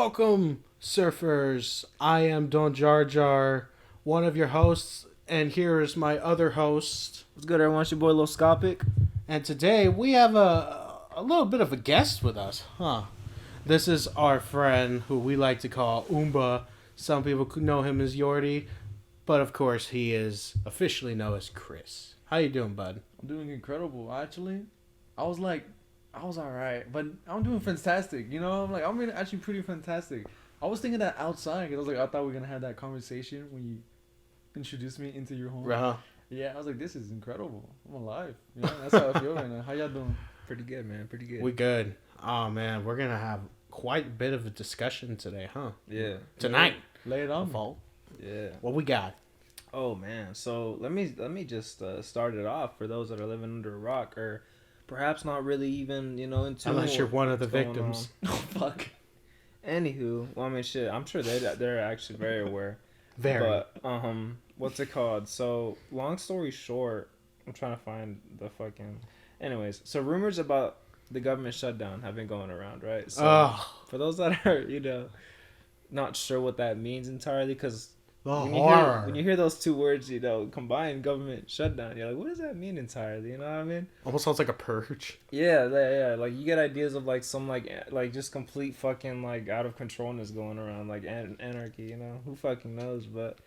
Welcome, surfers. I am Don Jar Jar, one of your hosts, and here is my other host. What's good, everyone? It's your boy, Lil Scopic. And today we have a little bit of a guest with us, huh? This is our friend who we like to call Oomba. Some people could know him as Yordi, but of course he is officially known as Cris. How you doing, bud? I'm doing incredible. Actually, I was alright, but I'm doing fantastic. I'm actually pretty fantastic. I was thinking that outside, because I thought we were gonna have that conversation when you introduced me into your home. Uh-huh. Yeah, I was like, this is incredible. I'm alive. That's how I feel right now. How y'all doing? Pretty good, man. Pretty good. We good. Oh man, we're gonna have quite a bit of a discussion today, huh? Yeah. Tonight. Lay it on. Fault. Yeah. What we got? Oh man. So let me just start it off for those that are living under a rock or perhaps not really even into. Unless you're one of the victims. Oh fuck. Anywho, well, I mean, shit. I'm sure they're actually very aware. Very. But what's it called? So long story short, I'm trying to find the fucking. Anyways, so rumors about the government shutdown have been going around, right? So for those that are not sure what that means entirely, because when you hear those two words, combined, government shutdown, you're like, what does that mean entirely? You know what I mean? Almost sounds like a purge. Yeah. Like you get ideas of like some like just complete fucking like out of controlness going around, like anarchy. Who fucking knows? But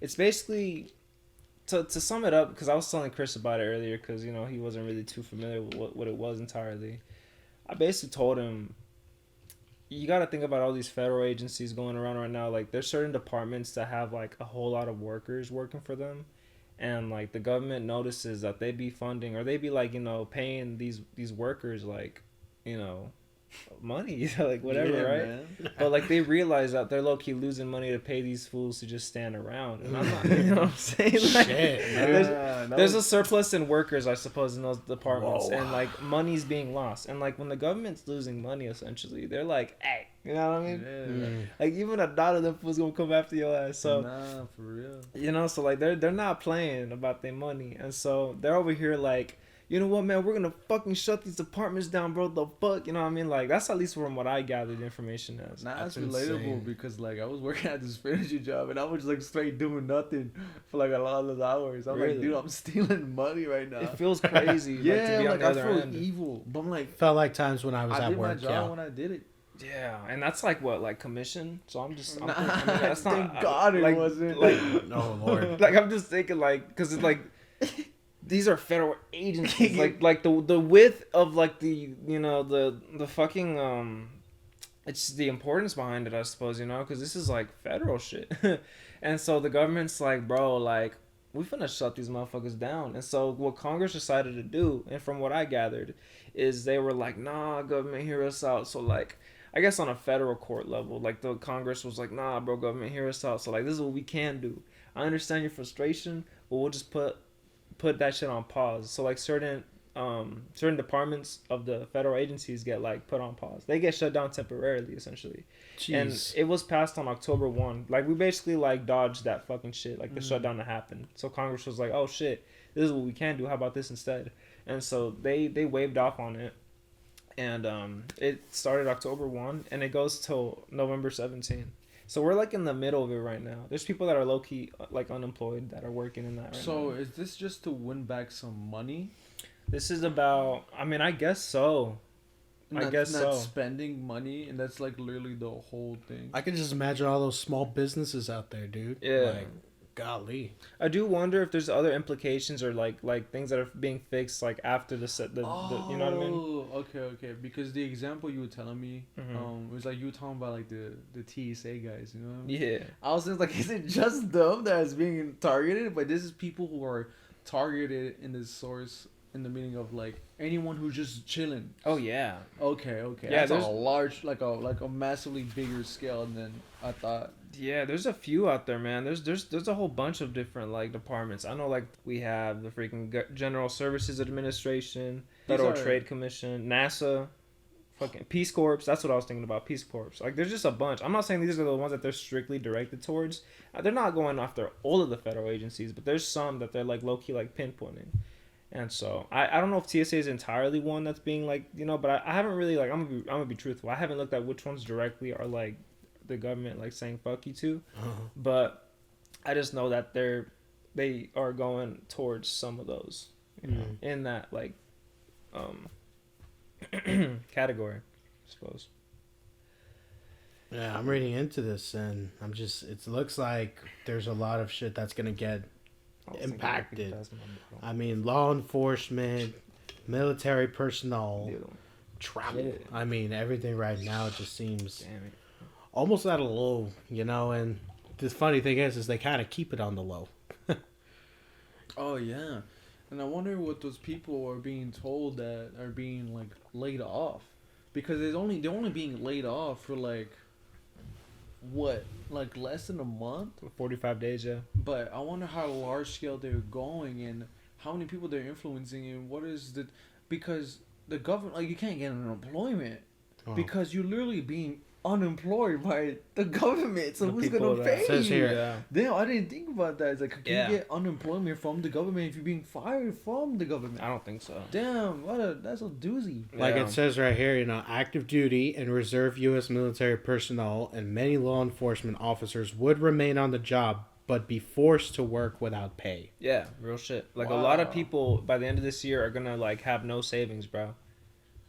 it's basically to sum it up, because I was telling Cris about it earlier, because he wasn't really too familiar with what it was entirely. I basically told him, you got to think about all these federal agencies going around right now. Like, there's certain departments that have like a whole lot of workers working for them, and like the government notices that they be funding or they be like paying these workers like money, like whatever, right? Man. But like they realize that they're low-key losing money to pay these fools to just stand around, and I'm not, what I'm saying? Like, there's a surplus in workers, I suppose, in those departments. Whoa. And like money's being lost, and like when the government's losing money, essentially they're like, hey, you know what I mean? Yeah. Like even a dollar of them fools gonna come after your ass. So nah, for real. So like they're not playing about their money, and so they're over here like, you know what, man? We're gonna fucking shut these apartments down, bro. The fuck, you know what I mean? Like that's at least from what I gathered information as. Nah, that's relatable insane. Because like I was working at this furniture job and I was like straight doing nothing for like a lot of those hours. I'm like, dude, I'm stealing money right now. It feels crazy. Yeah, like I feel evil, but I'm like, felt like times when I was at work. I did my job when I did it. Yeah, and that's like what, like commission. So I'm just, I mean, that's not. Thank God it wasn't. Like, no Lord. Like I'm just thinking, like, because it's like. These are federal agencies, like the width of like the fucking it's the importance behind it, I suppose, because this is like federal shit, and so the government's like, bro, like we finna shut these motherfuckers down, and so what Congress decided to do, and from what I gathered, is they were like, nah, government, hear us out. So like, I guess on a federal court level, like the Congress was like, nah, bro, government, hear us out. So like, this is what we can do. I understand your frustration, but we'll just put that shit on pause. So like certain departments of the federal agencies get like put on pause. They get shut down temporarily, essentially. Jeez. And it was passed on October 1. Like we basically like dodged that fucking shit, like the shutdown that happened. So Congress was like, oh shit, this is what we can do. How about this instead? And so they waved off on it. And it started October 1 and it goes till November 17. So we're like in the middle of it right now. There's people that are low key like unemployed that are working in that right now. So is this just to win back some money? This is about, I mean, I guess so. Not spending money, and that's like literally the whole thing. I can just imagine all those small businesses out there, dude. Yeah. Like, golly. I do wonder if there's other implications or like things that are being fixed like after the you know what I mean? Oh, okay. Because the example you were telling me, it was like you were talking about like the TSA guys, you know? Yeah. I was just like, is it just them that is being targeted? But this is people who are targeted in the source, in the meaning of like anyone who's just chilling. Oh yeah. Okay. Yeah, that's a large, like a massively bigger scale than I thought. Yeah, there's a few out there, man. There's a whole bunch of different like departments. I know like we have the freaking General Services Administration, Federal Trade Commission, NASA, fucking Peace Corps. That's what I was thinking about, Peace Corps. Like there's just a bunch. I'm not saying these are the ones that they're strictly directed towards. They're not going after all of the federal agencies, but there's some that they're like low key like pinpointing. And so I don't know if TSA is entirely one that's being like, but I haven't really like, I'm gonna be truthful. I haven't looked at which ones directly are like the government like saying fuck you to, Uh-huh. but I just know that they are going towards some of those, you know, in that like category, I suppose. Yeah, I'm reading into this, and it looks like there's a lot of shit that's gonna get impacted. I mean, law enforcement, military personnel, travel. Yeah. I mean, everything right now just seems almost at a low, you know. And the funny thing is they kind of keep it on the low. Oh yeah, and I wonder what those people are being told that are being like laid off, because they're only being laid off for like what, like less than a month. 45 days, yeah. But I wonder how large scale they're going and how many people they're influencing and what is the, because the government, like, you can't get unemployment because you're literally being unemployed by the government. So who's gonna pay you? Yeah. Damn, I didn't think about that. It's like, can you get unemployment from the government if you're being fired from the government? I don't think so. Damn, that's a doozy. Like it says right here, you know, active duty and reserve U.S. military personnel and many law enforcement officers would remain on the job but be forced to work without pay. Yeah, real shit. Like a lot of people by the end of this year are gonna like have no savings, bro,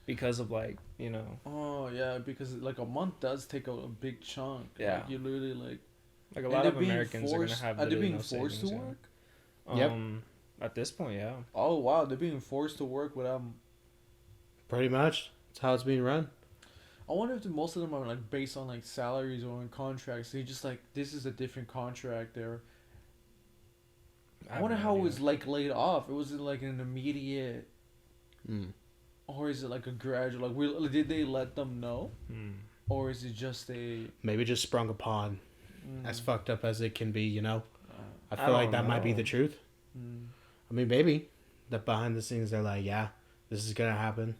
because of like, you know. Oh yeah, because like a month does take a big chunk. Yeah, like, you literally like a lot of Americans are gonna have. Are they being no forced savings, to work? Yep. At this point, yeah. Oh wow, they're being forced to work without. Pretty much, that's how it's being run. I wonder if most of them are like based on like salaries or on contracts. They just like, this is a different contract there. I wonder how it was like laid off. It was like an immediate, or is it like a gradual? Like, did they let them know, or is it just a maybe just sprung upon, as fucked up as it can be? You know, I feel like that might be the truth. I mean, maybe that behind the scenes they're like, yeah, this is gonna happen.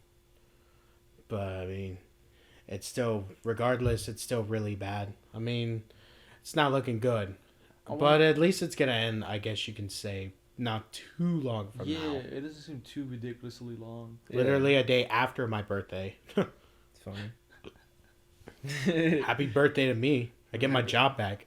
But I mean, it's still, regardless, it's still really bad. I mean, it's not looking good. But at least it's gonna end, I guess you can say, not too long from now. Yeah, it doesn't seem too ridiculously long. Literally a day after my birthday. It's funny. Happy birthday to me. I get my job back.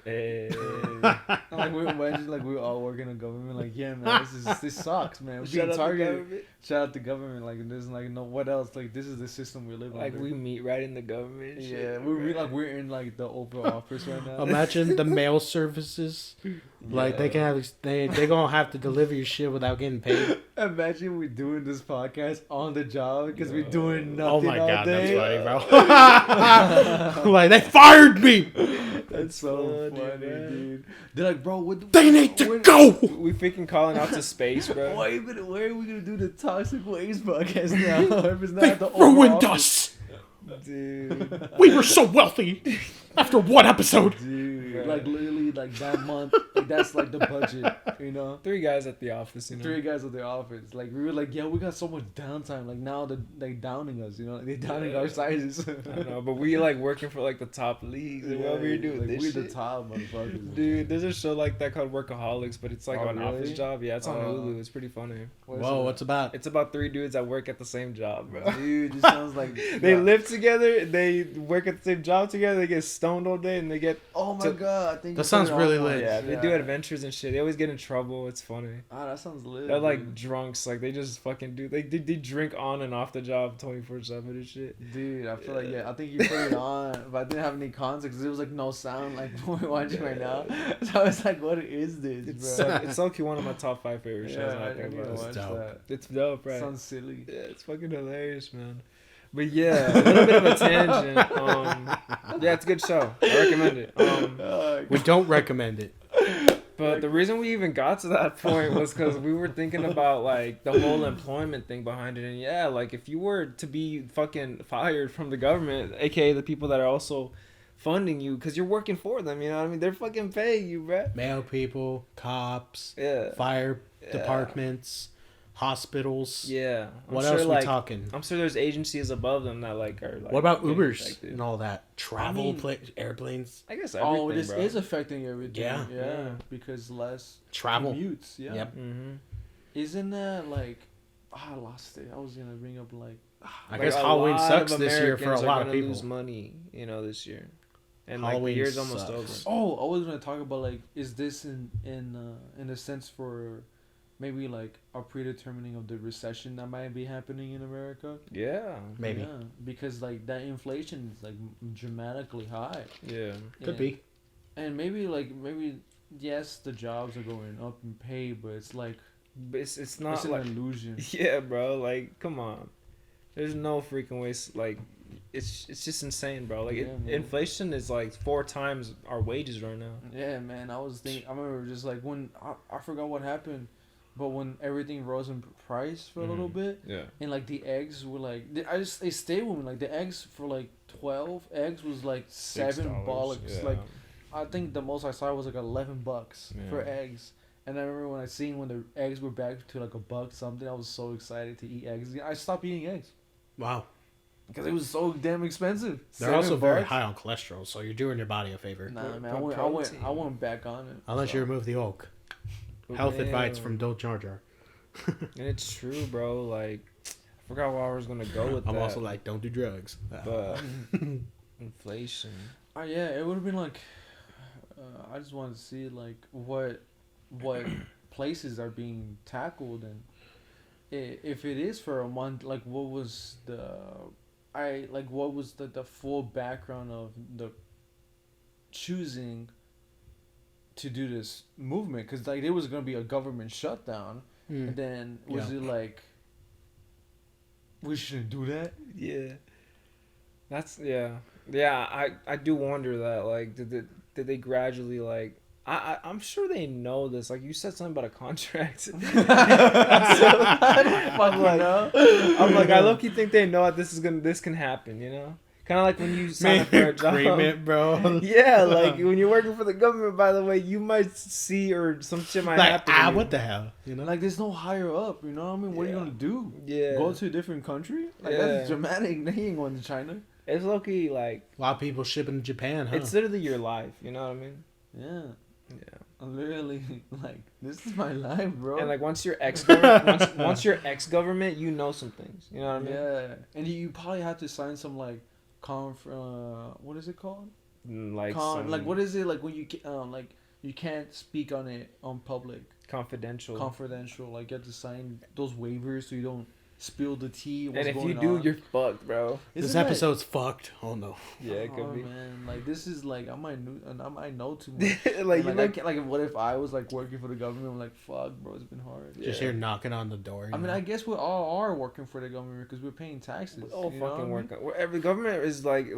Like, we imagine like we're all working in government. Like, yeah, man, this sucks, man. We're being targeted. Shout out to government. Like, there's like no, what else? Like, this is the system we live like under. we meet right in the government. Yeah, we're in like the Oval Office right now. Imagine the mail services. Like they can have they gonna have to deliver your shit without getting paid. Imagine we doing this podcast on the job because we're doing nothing. Oh my all god, day. that's funny, bro. Like, they fired me. That's so funny, dude. They're like, bro, They need to go. We freaking calling out to space, bro. where are we gonna do the Toxic Waves podcast now? If it's not They at the Oval ruined Office? us. Dude. We were so wealthy after one episode. Dude, like literally, like that month, like that's like the budget, you know. 3 guys at the office, you know. 3 guys at the office, like we were like, yeah, we got so much downtime. Like now they're downing us, you know. They're downing our sizes. I know, but we like working for like the top leagues. And what we're doing like, this we're shit. the top motherfuckers. Dude, there's a show like that called Workaholics, but it's like Oh, an really? office job. Yeah, it's on Hulu. It's pretty funny. Whoa, what's about? It's about 3 dudes that work at the same job, bro. Dude, this sounds like They live together, they work at the same job together, they get stoned all day, and they get... Oh my god, I think That sounds really lit. Yeah, they do adventures and shit. They always get in trouble. It's funny. Ah, that sounds lit. They're like dude. drunks. Like, they just fucking do... They drink on and off the job 24/7 and shit. Dude, I feel like, I think you put it on, but I didn't have any context because there was like no sound like what we're watching right now. So I was like, what is this, bro? It's so-called one of my top 5 favorite shows I out there, need to bro. watch It's dope. that. It's dope, right? Sounds silly. Yeah, it's fucking hilarious, man. But yeah, a little bit of a tangent. Yeah, it's a good show. I recommend it. We don't recommend it. But the reason we even got to that point was because we were thinking about like the whole employment thing behind it. And yeah, like if you were to be fucking fired from the government, aka the people that are also funding you, because you're working for them, you know what I mean? They're fucking paying you, bruh. Mail people, cops, Yeah. fire departments, hospitals. Yeah. What else we talking? I'm sure there's agencies above them that like are like. What about getting Ubers affected. and all that? Travel, airplanes, I guess everything, Oh, this bro. is affecting everything. Yeah. Yeah, because less travel. commutes. Yeah. Yep. Mm-hmm. Isn't that like? I lost it. I was gonna bring up like. I guess Halloween sucks this year for a lot of people. Lose money, you know, this year, And Halloween like the year's almost sucks. over. Oh, I was gonna talk about like, is this in a sense for maybe like a predetermining of the recession that might be happening in America? Yeah. Maybe. Yeah, because like that inflation is like dramatically high. Yeah. Could be. And maybe yes, the jobs are going up in pay, but it's like But it's not it's an like illusion. yeah, bro. Like, come on. There's no freaking way. Like, it's just insane, bro. Like, Yeah, man. inflation is like 4 times our wages right now. Yeah, man. I remember just like when I forgot what happened, but when everything rose in price for a little bit, Yeah. and like the eggs were like they stayed with me. Like the eggs for like 12 eggs was like $7. Yeah. Like I think the most I saw was like $11 for Yeah. eggs. And I remember when the eggs were back to like $1 something, I was so excited to eat eggs. I stopped eating eggs Wow. because it was so damn expensive. They're also very $7? high on cholesterol, so you're doing your body a favor. Nah, man, Protein. I went back on it. Unless you remove the yolk. Health Yeah. advice from Don't Jar Jar. And it's true, bro. Like, I forgot where I was gonna go with I'm that. also like, don't do drugs. But inflation. Yeah, it would have been like, I just wanted to see like what places are being tackled, and if it is for a month, like what was the full background of the choosing to do this movement, because like there was gonna be a government shutdown, and then was it like we shouldn't do that? Yeah. That's yeah. I do wonder that, like, did they gradually, like, I'm sure they know this. Like, you said something about a contract. I'm like, I low-key think they know that this can happen, you know? Kind of like when you sign up for a job. Agreement, bro. Yeah, like when you're working for the government, by the way, you might see or some shit might Like, happen. to you. what the hell? You know? Like there's no higher up, you know what I mean? What are you Yeah. gonna do? Yeah. Go to a different country? Like Yeah. that's dramatic. They ain't going to China. It's low-key, like, A lot of people shipping to Japan, huh? it's literally your life, you know what I mean? Yeah. Yeah. I'm literally like, this is my life, bro. And like once you're ex-government, once you're ex-government, you know some things. You know what I mean? yeah. And you probably have to sign some like what is it called? Like Like what is it like when you like you can't speak on it on public, confidential. like you have to sign those waivers so you don't spill the tea. And What's if going you do, on. you're fucked, bro. This Isn't that- episode's fucked. Oh no. Yeah, it could be. Man, like this is like I might know too much. Like, I can't, like what if I was like working for the government? I'm like, fuck, bro, it's been hard. Just here knocking on the door. I mean, I guess we all are working for the government because we're paying taxes. we all you know fucking what I mean? work. Every government is like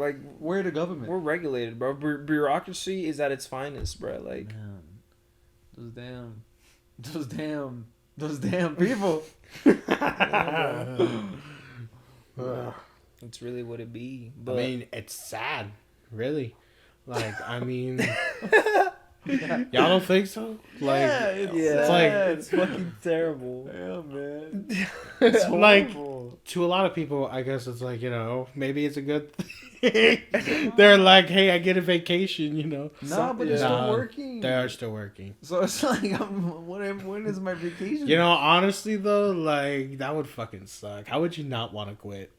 We're the government. we're regulated, bro. Bureaucracy is at its finest, bro. Like, Man, those damn people. it's really what it be. But I mean, it's sad, really. Like, I mean, y'all don't think so? Like, Yeah, it's it's sad. like it's fucking terrible. Yeah, man. like horrible. to a lot of people, I guess it's like, you know, maybe it's a good thing. They're like, hey, I get a vacation, you know. Nah, but it's Nah, still working. They are still working. So it's like, when is my vacation? You know, honestly though, like that would fucking suck. How would you not want to quit?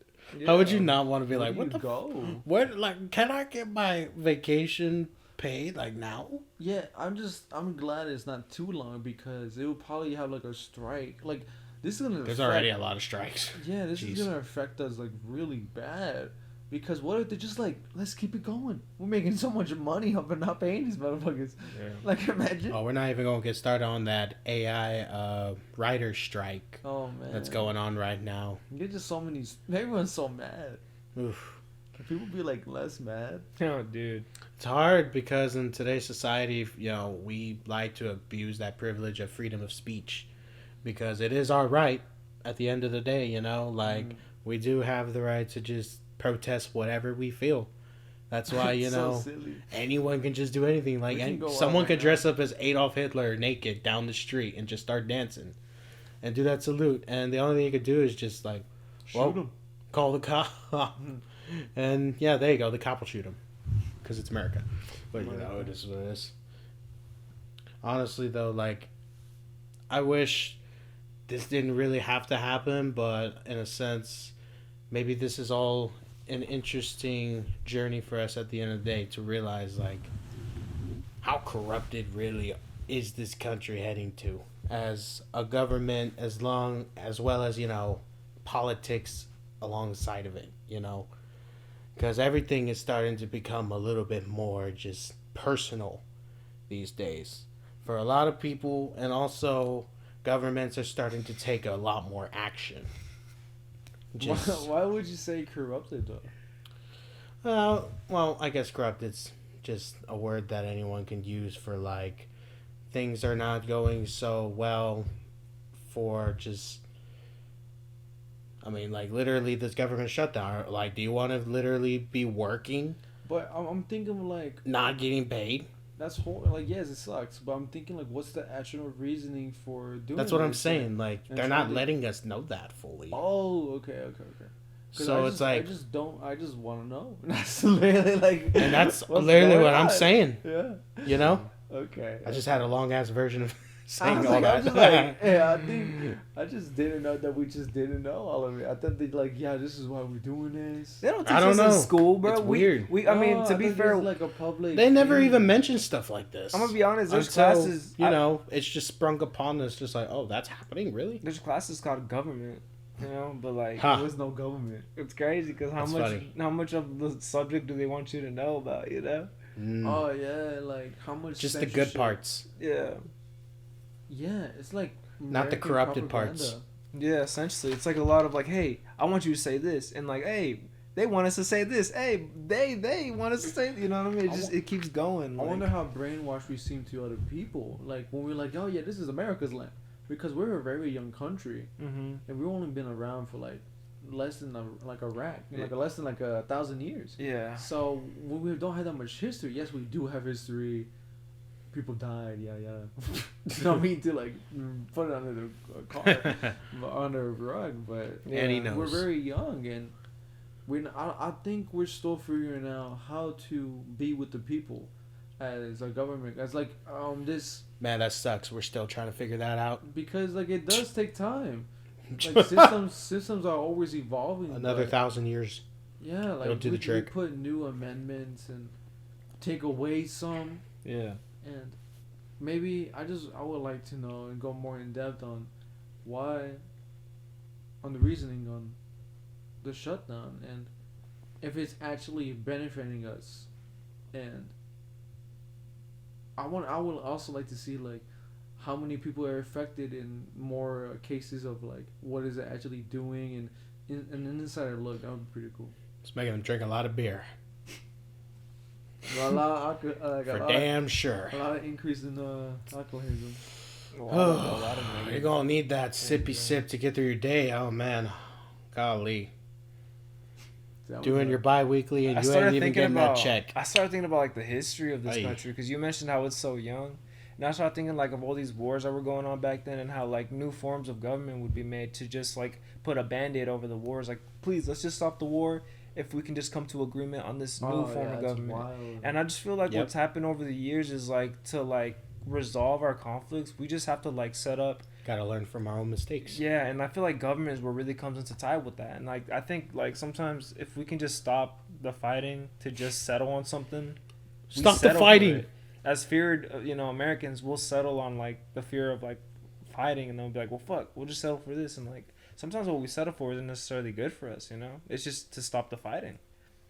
How would you not want to be like, Where what do the? you go? What, like, can I get my vacation paid like now? Yeah, I'm glad it's not too long because it will probably have like a strike. Like this is gonna. There's affect, already a lot of strikes. Yeah, this Jeez. is gonna affect us like really bad. Because what if they're just like, let's keep it going? We're making so much money off of not paying these motherfuckers. Yeah. Like imagine. Oh, we're not even gonna get started on that AI writer strike Oh man. that's going on right now. You're just so many. Everyone's so mad. Oof. Can people be like less mad? Oh, dude. It's hard because in today's society, you know, we like to abuse that privilege of freedom of speech because it is our right at the end of the day, you know, like we do have the right to just protest whatever we feel. That's why, you So know, silly. anyone can just do anything. Like, We can go out someone right could now. dress up as Adolf Hitler naked down the street and just start dancing and do that salute. And the only thing you could do is just, like, Shoot 'em. call the cop. And, yeah, there you go. The cop will shoot him. Because it's America. But, you know, it is what it is. Honestly, though, like, I wish this didn't really have to happen. But, in a sense, maybe this is all an interesting journey for us at the end of the day to realize like how corrupted really is this country heading to as a government, as well as politics alongside of it. Because everything is starting to become a little bit more just personal these days for a lot of people, and also governments are starting to take a lot more action. Why would you say corrupted though? Well, I guess corrupt is just a word that anyone can use for like things are not going so well for just. I mean, like literally, this government shutdown. Like, do you want to literally be working, But I'm thinking like not getting paid? that's like yes, it sucks. But I'm thinking like, what's the actual reasoning for doing? That's what I'm this? saying. Like, and they're trying not to- letting us know that fully. Oh, okay. 'Cause So I it's just, like, I just don't. I just want to know. That's literally like. and that's what's literally going what I'm on? saying. Yeah. You know, Okay. I just had a long ass version of I saying was all like, that. I'm just like, yeah, I think I just didn't know that we just didn't know all of it. I thought they'd like, yeah, this is why we're doing this. They don't teach I don't us know. in school, bro. It's weird. I mean, No, to be thought fair, it was like a public. They never thing. even mention stuff like this. I'm gonna be honest. There's Until, classes. it's just sprung upon us. Just like, oh, that's happening, really? There's classes called government. But like, Huh. There was no government. it's crazy because That's funny. how much of the subject do they want you to know about? Mm. Oh yeah, like how much? Just the good censorship- parts. Yeah. Yeah, it's like Not the American corrupted propaganda. parts. Yeah, essentially, it's like a lot of like, hey, I want you to say this, and like, hey, they want us to say this. Hey, they want us to say, you know what I mean? It keeps going. I Like, wonder how brainwashed we seem to other people. Like when we're like, oh yeah, this is America's land, because we're a very young country Mhm. and we've only been around for like less than like Iraq, Yeah. like less than like 1,000 years. Yeah. So when we don't have that much history, yes, we do have history. People died, yeah. You know what I mean? To like put it under the car, under a rug, but Yeah. And he we're knows. very young, and I think we're still figuring out how to be with the people as a government, as like this, Man, that sucks. We're still trying to figure that out. because like it does take time. Like systems are always evolving. Another but- 1,000 years. Yeah, like It'll do the we trick. put new amendments and take away some. Yeah. And maybe I would like to know and go more in depth on why, on the reasoning on the shutdown, and if it's actually benefiting us. And I would also like to see like how many people are affected in more cases of like what is it actually doing, and an insider look. That would be pretty cool. It's making them drink a lot of beer. A lot For damn sure. a lot of increase in alcoholism. A lot of You're negative. going to need that sippy sip to get through your day. Oh, man. Golly. Doing your bi-weekly and I you started ain't even thinking getting about. that check. I started thinking about like the history of this Aye. country because you mentioned how it's so young, and I started thinking like of all these wars that were going on back then and how like new forms of government would be made to just like put a band-aid over the wars. Like, please, let's just stop the war if we can just come to agreement on this new form of government. Wild. And I just feel like Yep. what's happened over the years is like to like resolve our conflicts, we just have to like set up. Got to learn from our own mistakes. Yeah, and I feel like government is what really comes into tie with that. And like I think like sometimes if we can just stop the fighting to just settle on something, we Stop the settle for fighting. it. As feared, Americans will settle on like the fear of like fighting, and they'll be like, well, fuck, we'll just settle for this. And like sometimes what we settle for isn't necessarily good for us. It's just to stop the fighting.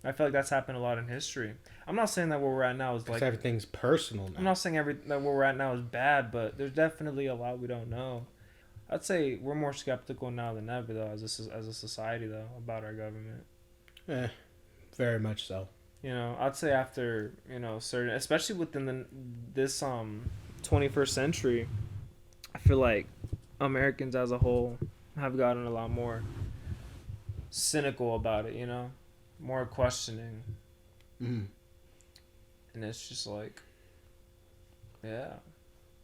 I feel like that's happened a lot in history. I'm not saying that where we're at now is Because like. everything's personal now. I'm not saying that where we're at now is bad, but there's definitely a lot we don't know. I'd say we're more skeptical now than ever, though, as a society, though, about our government. Very much so. I'd say after certain, especially within this 21st century, I feel like Americans as a whole have gotten a lot more cynical about it. More questioning, Mm. and it's just like, yeah.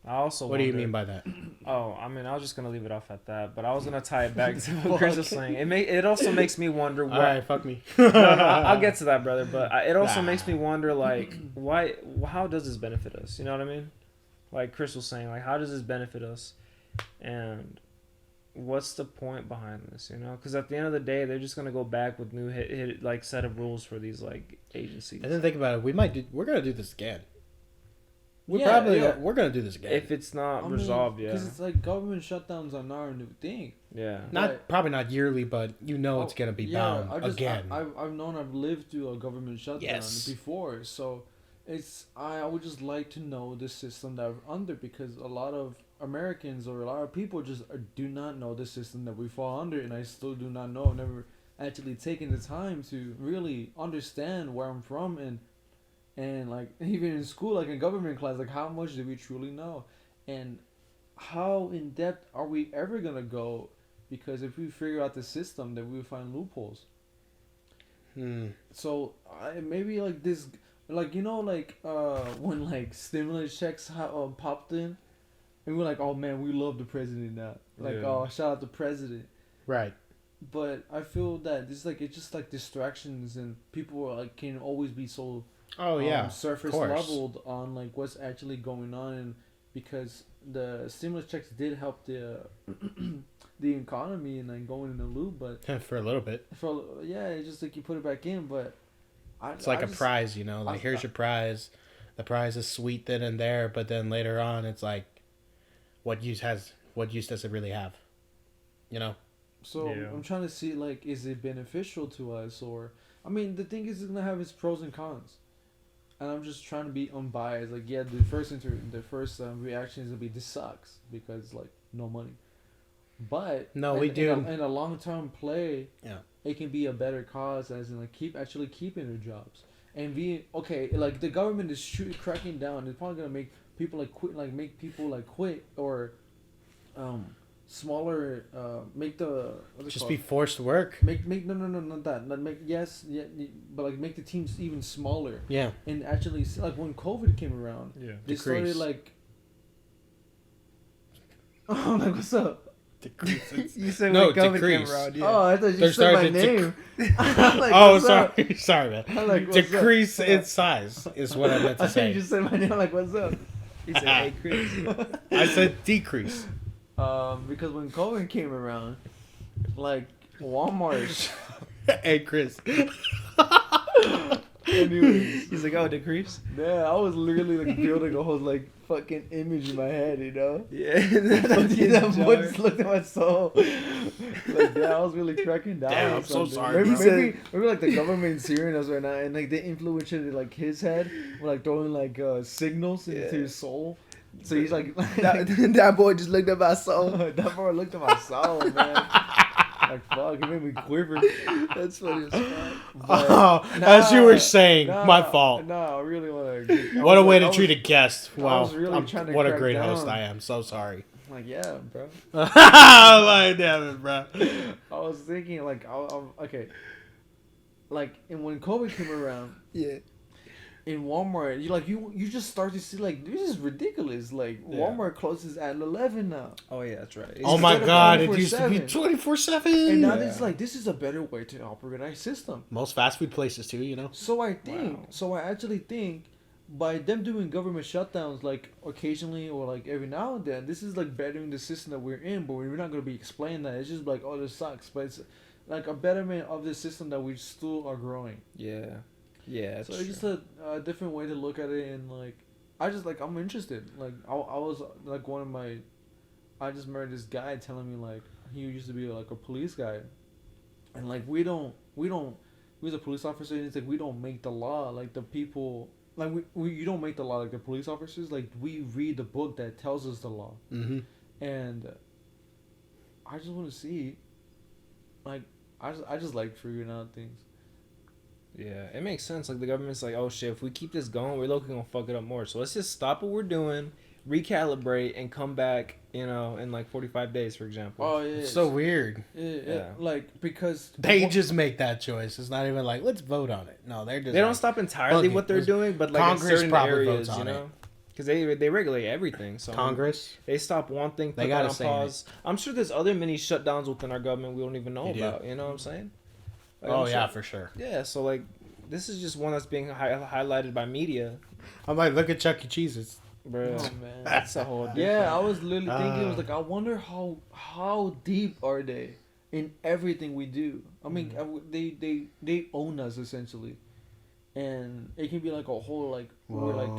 I also. What do you wonder- mean by that? Oh, I mean, I was just gonna leave it off at that, but I was gonna tie it back to what Chris was saying. It also makes me wonder All why. right, fuck me. No, I'll get to that, brother. But it also Nah. makes me wonder, like, why? How does this benefit us? You know what I mean? Like Chris was saying, like, how does this benefit us? And what's the point behind this? You know, because at the end of the day, they're just gonna go back with new like set of rules for these like agencies. And then think about it. We're gonna do this again. We're gonna do this again. If it's not resolved, because it's like government shutdowns are not a new thing. Yeah. Probably not yearly, but it's gonna be bound again. I've lived through a government shutdown before, so I would just like to know the system that we're under, because a lot of Americans or a lot of people just do not know the system that we fall under, and I still do not know. I've never actually taken the time to really understand where I'm from, and like even in school, like in government class, like how much do we truly know, and how in depth are we ever gonna go? Because if we figure out the system, then we'll find loopholes. So maybe like this, like when like stimulus checks popped in, and we're like, oh man, we love the president now. Like oh, shout out the president. Right. But I feel that it's just like distractions, and people like can always be so surface leveled on like what's actually going on, and because the stimulus checks did help the the economy and like going in the loop, but for a little bit. It's just like you put it back in, but it's like a prize, like here's your prize. The prize is sweet then and there, but then later on it's like, what use does it really have? So I'm trying to see, like, is it beneficial to us, or I mean, the thing is, it's gonna have its pros and cons, and I'm just trying to be unbiased. Like, the first reaction is gonna be, this sucks, because like no money, but in a long term play, it can be a better cause, as in like keeping their jobs, and like the government is cracking down. It's probably gonna make people like quit, like make people like quit, or smaller, make the be forced to work. Make no not that, not make but like make the teams even smaller. Yeah. And actually, like when COVID came around, they started like, oh, like what's up? You said no, when COVID decrease. came around. Yeah. Oh, I thought you said my name. Like, sorry, man. Like, decrease in size is what I meant to say. You just said my name. Like, what's up? He said, "Hey, Cris." I said decrease. Because when COVID came around, like Walmart. Hey, Cris. Anyways, He's like, "Oh, decrease." Yeah, I was literally like building a whole like fucking image in my head, Yeah. That voice looked at my soul. Like, I was really cracking down. Damn, I'm so sorry. Maybe like the government's hearing us right now, and like the influence in like his head, were like throwing like signals into his soul. So he's like, that boy just looked at my soul. That boy looked at my soul, man. Like, fuck, it made me quiver. That's funny as fuck. As you were saying, my fault. No, I really want to. What a way to treat a guest. Wow. What a great host I am. So sorry. I'm like, yeah, bro. Like, damn it, bro. I was thinking, like, okay. Like, and when COVID came around, in Walmart, you just start to see like, this is ridiculous. Like, Walmart closes at 11 now. Oh yeah, that's right. Oh my god, it used to be 24/7. And now it's like, this is a better way to operate our system. Most fast food places too, So I actually think by them doing government shutdowns like occasionally or like every now and then, this is like bettering the system that we're in. But we're not gonna be explaining that. It's just like, oh, this sucks. But it's like a betterment of the system that we still are growing. Yeah. Yeah, so it's just a different way to look at it, and like, I'm interested. Like, I was like I just married this guy telling me like he used to be like a police guy, and like we as a police officer, and it's like we don't make the law, like the people, like you don't make the law like the police officers, like we read the book that tells us the law, and I just want to see, like I just like figuring out things. Yeah, it makes sense. Like, the government's like, oh shit, if we keep this going, we're looking gonna fuck it up more. So let's just stop what we're doing, recalibrate, and come back, in like 45 days, for example. Oh yeah, it's so weird. Yeah, like, because they just make that choice. It's not even like, let's vote on it. No, they don't stop entirely what they're doing, but like Congress in certain probably areas, votes on it. Because they regulate everything. So Congress, they stop one thing, put that on pause. I'm sure there's other mini shutdowns within our government we don't even know about. You know what I'm saying? Like, for sure. Yeah, so like, this is just one that's being highlighted by media. I'm like, look at Chuck E. Cheese's. Bro, Oh man. that's a whole different. Yeah, I was literally thinking, I was like, I wonder how deep are they in everything we do. I mean, they own us essentially, and it can be like a whole like we're like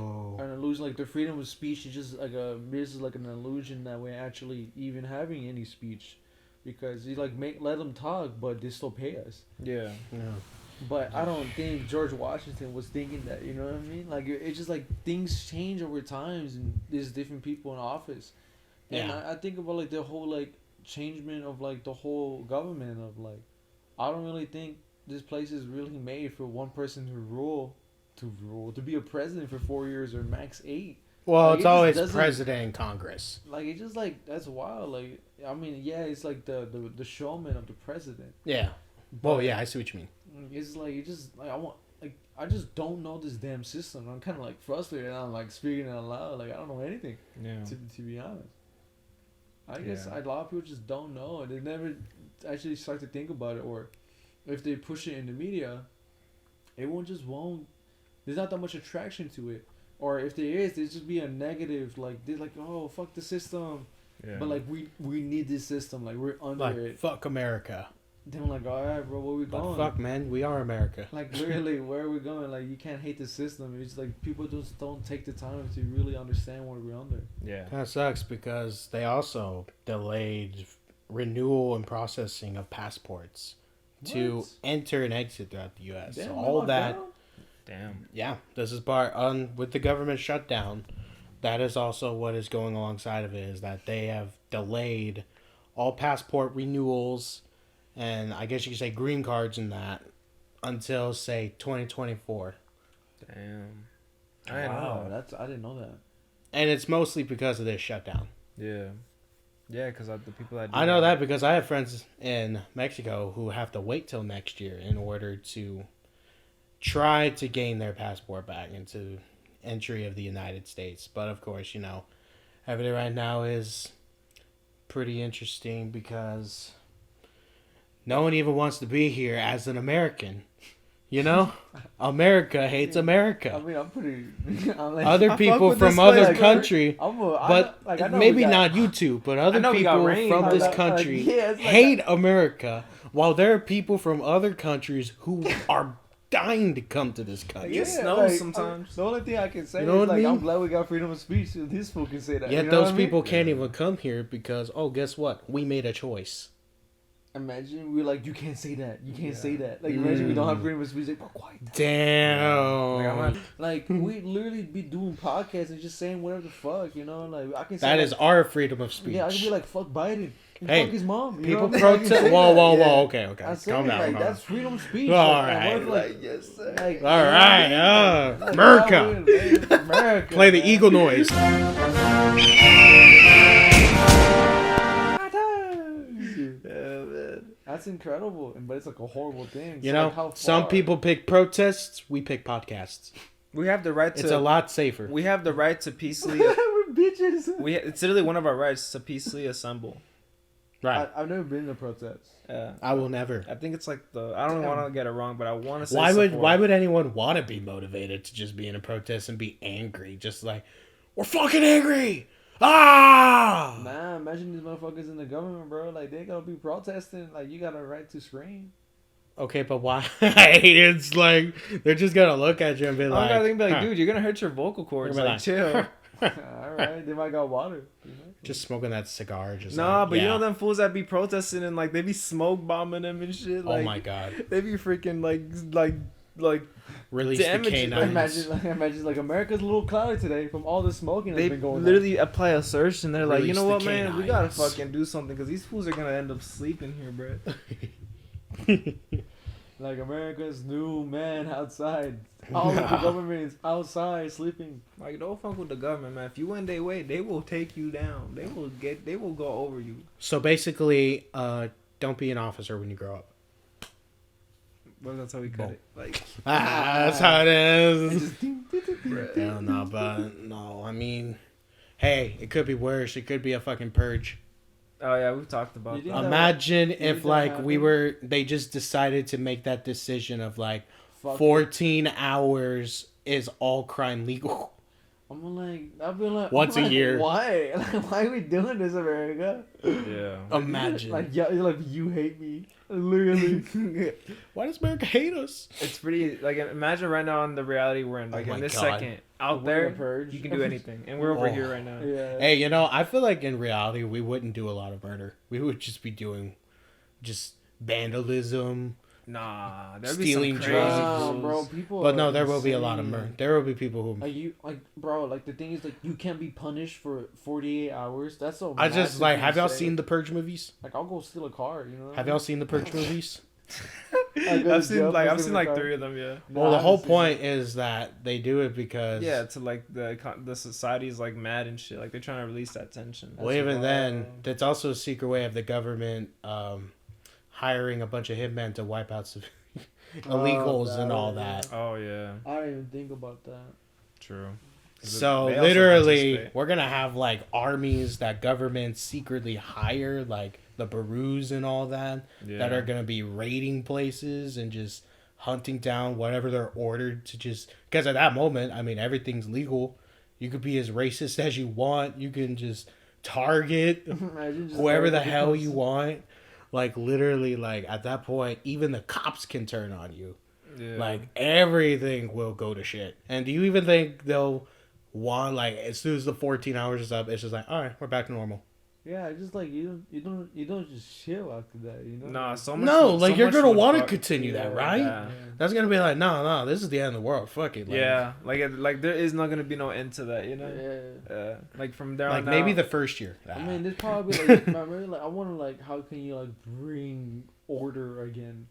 an illusion. Like the freedom of speech is just like this is like an illusion that we're actually even having any speech, because you like let them talk, but they still pay us. Yeah. But I don't think George Washington was thinking that, you know what I mean? Like, it's just like things change over times and there's different people in office. And Yeah. I think about like the whole like changement of like the whole government of like, I don't really think this place is really made for one person to be a president for 4 years or max 8. Well, Like, it's it just always doesn't- president and Congress. Like, it's just like, that's wild. Like, I mean, yeah, it's like the showman of the president. Yeah. Well, yeah, I see what you mean. It's like you just like I just don't know this damn system. I'm kind of like frustrated. And I'm like speaking it out loud. Like I don't know anything. Yeah. To be honest, I guess Yeah. a lot of people just don't know. They never actually start to think about it, or if they push it in the media, everyone just won't. There's not that much attraction to it, or if there is, there's just be a negative. Like they're like, oh fuck the system, Yeah. but like we need this system. Like we're under Like, it. fuck America. Then I'm like, all right, bro, where we But going? fuck, man, we are America. Like literally, where are we going? Like you can't hate the system. It's like people just don't take the time to really understand what we're under. Yeah. Kind of sucks because they also delayed renewal and processing of passports to What? enter and exit throughout the U.S. Damn, So we all locked that, down? Damn. yeah, this is part on with the government shutdown. That is also what is going alongside of it, is that they have delayed all passport renewals, and I guess you could say green cards and that, until say 2024. Damn. I know. I didn't know that. And it's mostly because of this shutdown. Yeah. Yeah, because the people that do I know that because I have friends in Mexico who have to wait till next year in order to try to gain their passport back into entry of the United States. But of course, you know, everything right now is pretty interesting because no one even wants to be here as an American. You know? America hates I America. mean, I'm pretty. I'm like, Other fuck people with from this other place, bro. country, but I know maybe we got- not you two, but other know we got people rain. from this Like, country yeah, it's like hate America, while there are people from other countries who are dying to come to this country. It snows sometimes. The only thing I can say You know is what I like I'm mean? glad we got freedom of speech. So this fool can say that. Yet you know those what I mean? people can't even come here because, oh, guess what? We made a choice. Imagine we're like, you can't say that. You can't say that. Like imagine we don't have freedom of speech. Like, bro, quiet. Damn. Like, I'm not, Like we literally be doing podcasts and just saying whatever the fuck, you know. Like I can say That like, is our freedom of speech. yeah, I can be like fuck Biden. And Hey, fuck his mom. You people know what I mean? I can protest. say Whoa, that, whoa, yeah. whoa. Okay, okay. I say Calm down. like calm down. that's freedom of speech. All Like, right. what if, like, yes, sir. like, All right. like, America. yeah, America. Play the man. eagle noise. Yeah, man. That's incredible, but it's like a horrible thing. You So, know, like, how some far? people pick protests. We pick podcasts. We have the right to. It's a lot safer. We have the right to peacefully. We're bitches. It's literally one of our rights to peacefully assemble. Right. I've never been to protests. I will never. I think it's like I don't want to get it wrong, but I want to say. Why would anyone want to be motivated to just be in a protest and be angry? Just like, we're fucking angry. Ah! Nah, imagine these motherfuckers in the government, bro. Like they gonna be protesting. Like you got a right to scream. Okay, but why? It's like they're just gonna look at you and be I'm like, gonna be like, huh, dude, you're gonna hurt your vocal cords. You're Like, chill. All right, they might got water. You know? just smoking that cigar. Just Nah, like, but you yeah. know them fools that be protesting and like they be smoke bombing them and shit. Like, Oh my god! They be freaking like Release the Damage- canines. Imagine like America's a little cloudy today from all the smoking that's they been going literally apply a search and they're like, you Release know the what, man, we gotta canines. fucking do something because these fools are gonna end up sleeping here, bro. on. Like America's new man outside. All of the government is outside sleeping. Like, don't fuck with the government, man. If you win their way, they will take you down. They will go over you. So basically, don't be an officer when you grow up. Well, that's how we cut it. Like, That's how it is. Just ding, ding, ding, ding, ding. Hell no, but no. I mean, hey, it could be worse. It could be a fucking purge. oh yeah, we've talked about You think that. that- Imagine you if think that like happened? they just decided to make that decision of like Fuck 14 hours is all crime legal. I'll be like, Once a year. Why? Like, why are we doing this, America? Yeah. Imagine. Like, yeah, you're like, you hate me. Literally. Why does America hate us? It's pretty, like, imagine right now in the reality we're in. Like, Oh in my this God. second, out We're in there, a purge. you can do anything. And we're over Oh. here right now. Yeah. Hey, I feel like in reality we wouldn't do a lot of murder. We would just be doing just vandalism. Nah, there'd Stealing be some drugs. crazy Nah, rules. bro, people. But are no, there will be a lot of insane. murder. There will be people who. Bro, like the thing is, like, you can't be punished for 48 hours. That's so. I just like. Have y'all insane. seen the Purge movies? Like, I'll go steal a car. You know. Have y'all seen the Purge movies? I've seen like 3 of them. Yeah. Well, the whole point is that they do it because. Yeah, to like the society's like mad and shit. Like they're trying to release that tension. Well, even then, that's also a secret way of the government hiring a bunch of hitmen to wipe out some illegals and all that. Oh yeah, I didn't even think about that. true. So They also literally, participate. we're gonna have like armies that governments secretly hire, like the Barus and all that, that are gonna be raiding places and just hunting down whatever they're ordered to. Just because at that moment, I mean, everything's legal. You could be as racist as you want. You can just target whoever the hell you want. Like literally, like at that point, even the cops can turn on you. Yeah. Like everything will go to shit. And do you even think they'll want, like, as soon as the 14 hours is up, it's just like, all right, we're back to normal? Yeah, just like you don't just chill after that, you know. Nah, so much. No, so like you're much gonna would want to fuck- continue that, Yeah, right? yeah. That's gonna be like, no, this is the end of the world. Fuck it. Like, Yeah, like there is not gonna be no end to that, you know. Yeah. Like from there like on maybe out, the first year. I mean, there's probably like, remember, like I wonder like how can you like bring order again?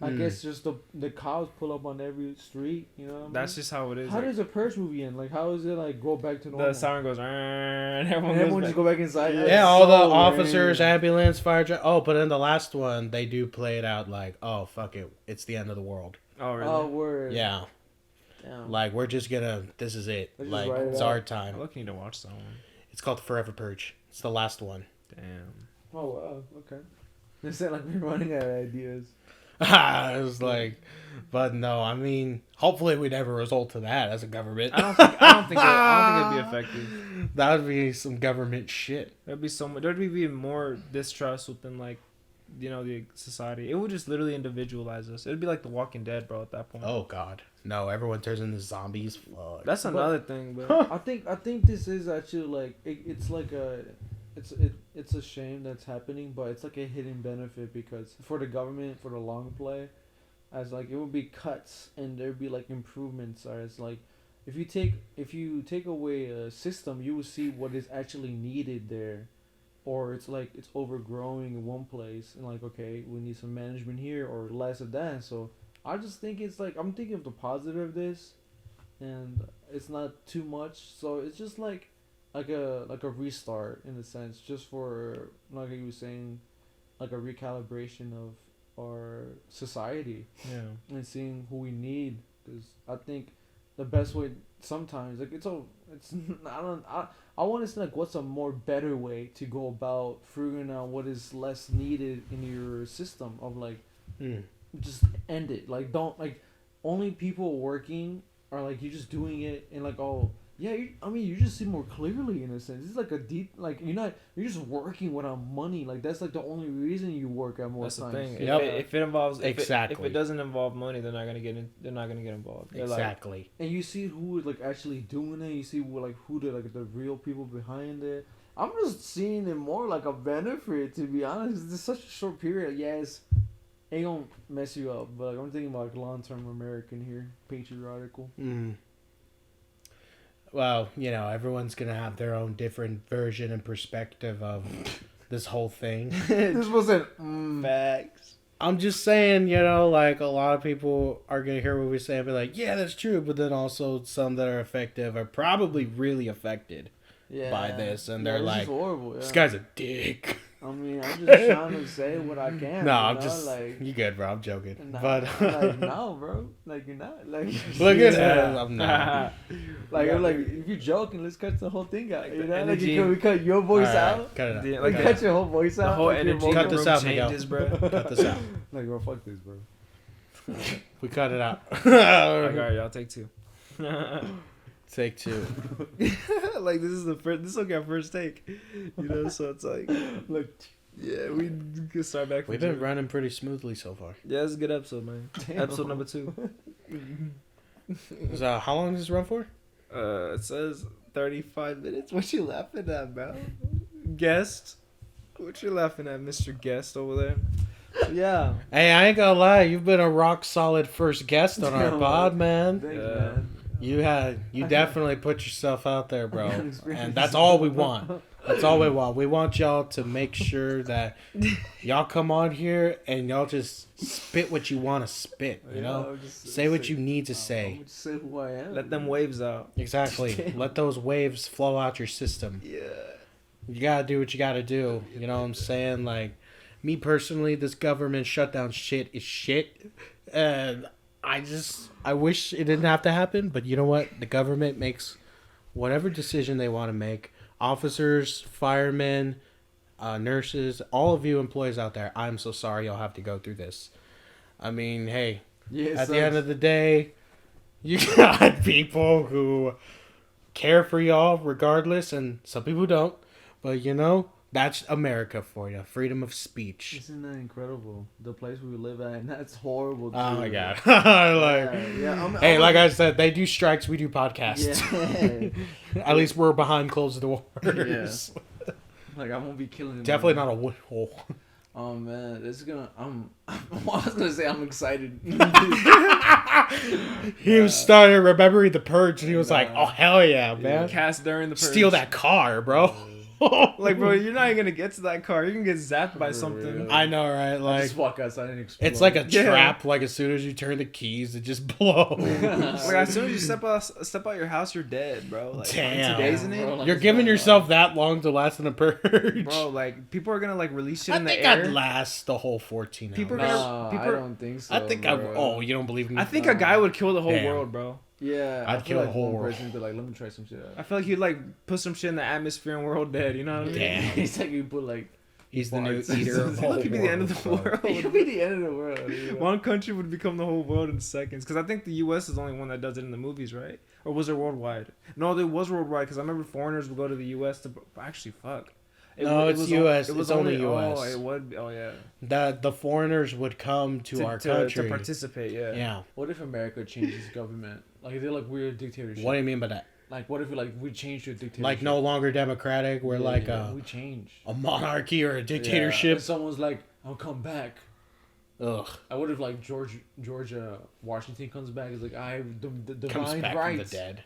I guess just the cops pull up on every street, you know. What I mean? that's just how it is. How like, does a Purge movie end? Like, how does it like go back to normal? the siren goes, and everyone, and everyone goes just back. go back inside. yeah, That's all the so officers, lame. ambulance, fire truck. Oh, but in the last one, they do play it out like, oh fuck it, it's the end of the world. Oh really? Oh word. Yeah, Damn. like we're just gonna. This is it. Let's just Like write it it's out. our I time. look need to watch that one. It's called the Forever Purge. It's the last one. Damn. Oh wow. Okay. They said like we're running out of ideas. I was like, but no, I mean, hopefully we never result to that as a government. I don't think it'd be effective. That would be some government shit. There'd be so much. There'd be more distrust within like, the society. It would just literally individualize us. It'd be like The Walking Dead, bro. At that point. Oh God, no! Everyone turns into zombies. Fuck. That's another thing, but I think this is actually like it's like it's a shame that's happening, but it's like a hidden benefit because for the government for the long play, as like it would be cuts and there'd be like improvements. Or it's like if you take away a system, you will see what is actually needed there, or it's like it's overgrowing in one place and like okay we need some management here or less of that. So I just think it's like I'm thinking of the positive of this, and it's not too much. So it's just like a restart in a sense, just for like you were saying, like a recalibration of our society yeah. and seeing who we need. Because I think the best way sometimes like it's I want to see like what's a more better way to go about figuring out what is less needed in your system of like just end it. Like don't like only people working are like you're just doing it and like oh yeah you just see more clearly in a sense. It's like a deep like you're just working without money. Like that's like the only reason you work at most That's the times. thing. Yep. If it involves Exactly. if it doesn't involve money, they're not gonna get involved. They're Exactly. And you see who is like actually doing it. You see who the real people behind it. I'm just seeing it more like a benefit, to be honest. It's such a short period. Yes, ain't gonna mess you up, but like, I'm thinking about like long-term American here, patriotical. Well, everyone's gonna have their own different version and perspective of this whole thing. This wasn't facts. I'm just saying, like a lot of people are gonna hear what we say and be like, yeah, that's true. But then also some that are effective are probably really affected by this, and they're this like, is horrible. Yeah. this guy's a dick. I mean, I'm just trying to say what I can. No, you I'm know? just like. you good, bro. I'm joking. Nah, But like no, bro. Like you're not. Like look at Yeah. that. I'm not. like I'm like if you're joking, let's cut the whole thing out. Like You the know, like energy. we cut your voice All right, out. cut it out. Yeah, We like cut your whole voice out. The whole like, your energy vocal- Cut in the this room out, Miguel. changes, bro. Cut this out. Like, bro, fuck this, bro. We cut it out. Like, all right, y'all take two. Take two. Like this is the first. This is like our first take. You know, so it's like, Look, yeah, we can start back. We've been running pretty smoothly so far. Yeah, it's a good episode, man. damn. Episode number 2. So, how long does this run for? It says 35 minutes. What you laughing at, bro? Guest. What you laughing at, Mr. Guest over there? Yeah. Hey, I ain't gonna lie. You've been a rock solid first guest on our Damn, pod, man. Thanks, Yeah. man. You definitely put yourself out there, bro. Experience. And that's all we want. That's all we want. We want y'all to make sure that y'all come on here and y'all just spit what you want to spit, you know? Say what you need to say. Just say who I am. Let them waves out. Exactly. Let those waves flow out your system. Yeah. You gotta do what you gotta do. You know what I'm saying? Like, me personally, this government shutdown shit is shit. And I wish it didn't have to happen, but you know what? The government makes whatever decision they want to make. Officers, firemen, nurses, all of you employees out there, I'm so sorry you'll have to go through this. I mean, hey, at the end of the day, you got people who care for y'all regardless, and some people don't. But, you know, that's America for you. Freedom of speech. Isn't that incredible? The place we live at, and that's horrible. Too. Oh, my God. Hey, like I said, they do strikes, we do podcasts. Yeah. At least we're behind closed doors. Yeah. Like, I won't be killing him. Definitely not a wood hole. Oh, man. This is gonna... I was gonna say I'm excited. He was started remembering the purge, and he was like, oh, hell yeah, man. Cast during the purge. Steal that car, bro. Like, bro, you're not even gonna get to that car. You can get zapped by something. I know, right? Like, Just walk outside and explode. it's like a Yeah. trap. Like, as soon as you turn the keys, it just blows. Like, as soon as you step out your house, you're dead, bro. Like, Damn. 2 days in it, Bro, like, You're it's giving not- yourself that long to last in a purge. bro. Like, people are gonna like release shit I in the think air. I'd last the whole 14 hours. People are gonna- Nah, people I are- don't think so. I think I... bro. Oh, you don't believe me? I think a guy would kill the whole Damn. world, bro. Yeah, I'd I feel kill like the whole one world. person would be like, let me try some shit out. I feel like he'd like put some shit in the atmosphere and we're all dead. You know what I mean? Damn. It's like you put like... He's the new Bards. eater of the whole It could be the end of the world, bro. world. It could be the end of the world. You know? One country would become the whole world in seconds. Because I think the U.S. is the only one that does it in the movies, right? Or was it worldwide? No, it was worldwide. Because I remember foreigners would go to the U.S. to actually fuck. No, it's was US. It was It's only Oh, US. it would. Oh yeah. That the foreigners would come to our country to participate. Yeah. Yeah. What if America changes government? Like, they're like weird dictatorship. What do you mean by that? Like, what if we change to a dictatorship? Like no longer democratic? We're like we change. a monarchy or a Yeah. dictatorship? And someone's like, I'll come back. Ugh. I would have like Georgia Washington comes back. It's like the Comes divine back rights. from the dead.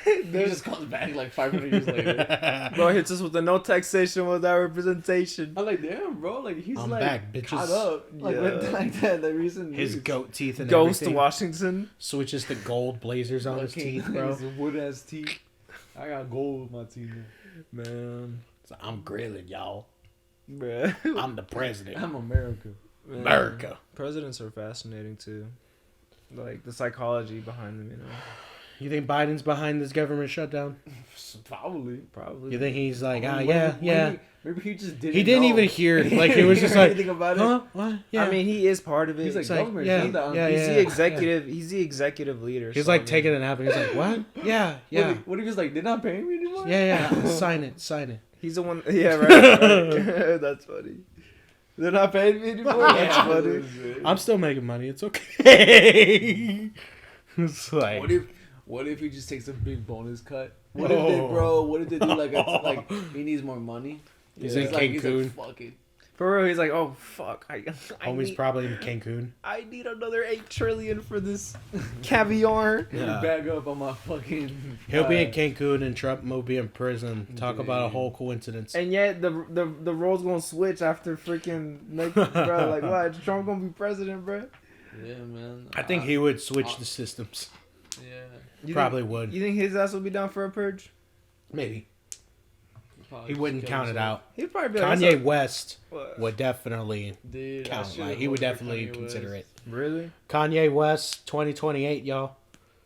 He just comes back like 500 years later. Bro hits us with the no taxation without representation. I'm like, damn, bro. Like he's I'm like back, bitches. caught up. Like, Yeah. with, like that. The recent His news. goat teeth and Goes to everything. Washington. Switches to gold blazers on his Fucking- teeth, bro. his wood ass teeth. I got gold with my teeth. Man. So I'm grilling, y'all. Bruh. I'm the president. I'm America. Man. America. Presidents are fascinating too. Like the psychology behind them, you know. You think Biden's behind this government shutdown? Probably. You think he's like, Maybe- yeah. Maybe he just didn't. He didn't know. even hear. Like, he was just like, anything about huh? What? Yeah. I mean, he is part of it. He's like, It's like, government. yeah, shutdown. yeah, he's yeah. the executive. He's the executive leader. He's so, like I mean, taking a nap and he's like, what? Yeah, yeah. What if he's like, they're not paying me anymore? Yeah. Sign it. He's the one. Yeah, right. That's funny. They're not paying me anymore. That's Yeah. funny. I'm still making money. It's okay. It's like, What if he just takes a big bonus cut? What if they do like he needs more money? He's in He's like, Cancun. fuck it. For real, he's like, oh fuck, I Homie's need, probably in Cancun. I need another 8 trillion for this caviar. Let me bag up on my fucking. He'll be in Cancun and Trump will be in prison. Talk about a Dude. whole coincidence. And yet the roles gonna switch after freaking bro. Like what? Trump gonna be president, bro? Yeah, man. I think he would switch the systems. Yeah. You Probably think, would. You think his ass will be down for a purge? Maybe. Probably He just wouldn't kill count it himself. out. He'd probably be like, Kanye West what? would definitely Dude, I count. should've Like, he would voted for definitely Kanye consider West. it. Really? Kanye West, 2028, y'all.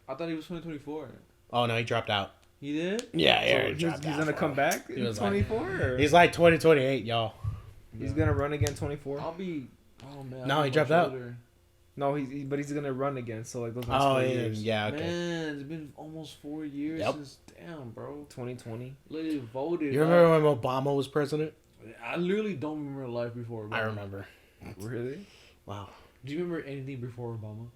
I thought he was 2024. Oh, no, he dropped out. He did? Yeah, So yeah, he's dropped out gonna for come him. back He in was like- 24. He's like 2028, y'all. He's gonna run again 24. I'll be. Oh man. No, I'll he be dropped much out. older. No, but he's gonna run again. So like those next Oh 4 yeah, years. yeah. Okay. Man, it's been almost 4 years Yep. since. Damn, bro. 2020. Literally voted. You remember when Obama was president? I literally don't remember life before Obama. I remember. Really? Wow. Do you remember anything before Obama?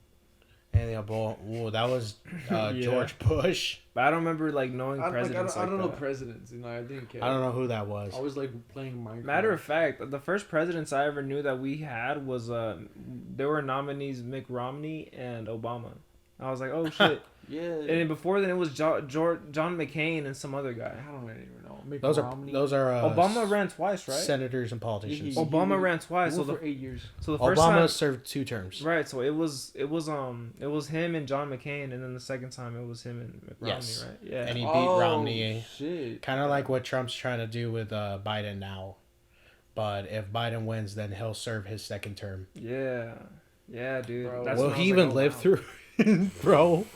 And yeah, whoa, that was Yeah. George Bush. But I don't remember like knowing presidents. I don't know that. presidents. You know, I didn't care. I don't know who that was. I was like playing Minecraft. Matter of fact, the first presidents I ever knew that we had was there were nominees Mitt Romney and Obama. I was like, oh shit. Yeah. And then before then it was John McCain and some other guy. I don't even know. Mitt Those Romney. are Obama ran twice, right? senators and politicians. He- Obama he- ran twice. He So won the for 8 years. first Obama time, served 2 terms. right? So it was him and John McCain, and then the second time it was him and Mitt Romney, Yes. right? Yeah. And he beat Oh, Romney. Shit. Kind of like what Trump's trying to do with Biden now. But if Biden wins, then he'll serve his second term. Yeah, dude. Bro. That's Will when I he was even like, oh, live wow. through? Bro,